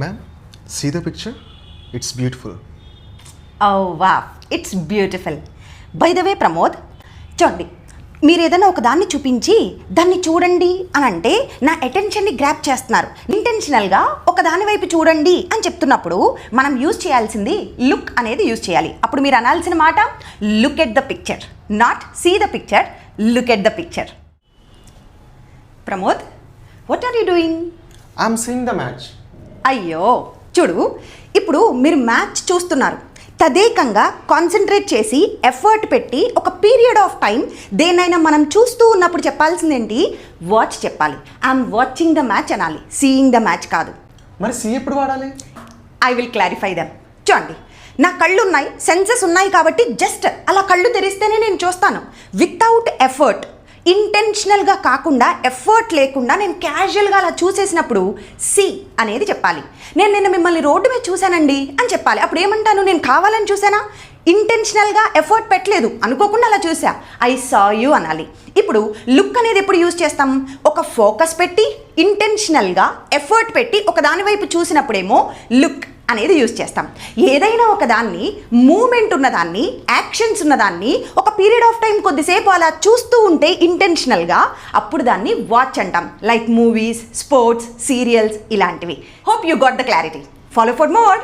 Ma'am, see the picture? It's beautiful. Oh wow, it's beautiful. By the way, Pramod చూడండి, మీరు ఏదైనా ఒక దాన్ని చూపించి దాన్ని చూడండి అని అంటే నా అటెన్షన్ని గ్రాప్ చేస్తున్నారు. ఇంటెన్షనల్గా ఒక దాని వైపు చూడండి అని చెప్తున్నప్పుడు మనం యూజ్ చేయాల్సింది లుక్ అనేది యూజ్ చేయాలి. అప్పుడు మీరు అనాల్సిన మాట look at the picture, not see the picture, look at the picture. Pramod, what are you doing? I'm seeing the match. అయ్యో చూడు, ఇప్పుడు మీరు మ్యాచ్ చూస్తున్నారు, తదేకంగా కాన్సన్ట్రేట్ చేసి ఎఫర్ట్ పెట్టి ఒక పీరియడ్ ఆఫ్ టైం దేనైనా మనం చూస్తూ ఉన్నప్పుడు చెప్పాల్సిందేంటి? వాచ్ చెప్పాలి. ఐఎమ్ వాచింగ్ ద మ్యాచ్ అనాలి, సీయింగ్ ద మ్యాచ్ కాదు. మరి సీ ఎప్పుడు వాడాలి? I will clarify them. చూడండి, నా కళ్ళు ఉన్నాయి, సెన్సెస్ ఉన్నాయి కాబట్టి జస్ట్ అలా కళ్ళు తెరిస్తేనే నేను చూస్తాను. వితౌట్ ఎఫర్ట్, ఇంటెన్షనల్గా కాకుండా ఎఫర్ట్ లేకుండా నేను క్యాజువల్గా అలా చూసేసినప్పుడు సి అనేది చెప్పాలి. నేను నిన్న మిమ్మల్ని రోడ్డు మీద చూశానండి అని చెప్పాలి. అప్పుడు ఏమంటాను? నేను కావాలని చూసానా? ఇంటెన్షనల్గా ఎఫర్ట్ పెట్టలేదు, అనుకోకుండా అలా చూసా. ఐ సా యూ అనాలి. ఇప్పుడు లుక్ అనేది ఎప్పుడు యూజ్ చేస్తాం? ఒక ఫోకస్ పెట్టి ఇంటెన్షనల్గా ఎఫర్ట్ పెట్టి ఒక దాని వైపు చూసినప్పుడేమో లుక్ అనేది యూజ్ చేస్తాం. ఏదైనా ఒక దాన్ని, మూమెంట్ ఉన్నదాన్ని, యాక్షన్స్ ఉన్నదాన్ని ఒక పీరియడ్ ఆఫ్ టైం కొద్దిసేపు అలా చూస్తూ ఉంటే ఇంటెన్షనల్గా, అప్పుడు దాన్ని వాచ్ అంటాం. లైక్ మూవీస్, స్పోర్ట్స్, సీరియల్స్ ఇలాంటివి. Hope you got the clarity. Follow for more.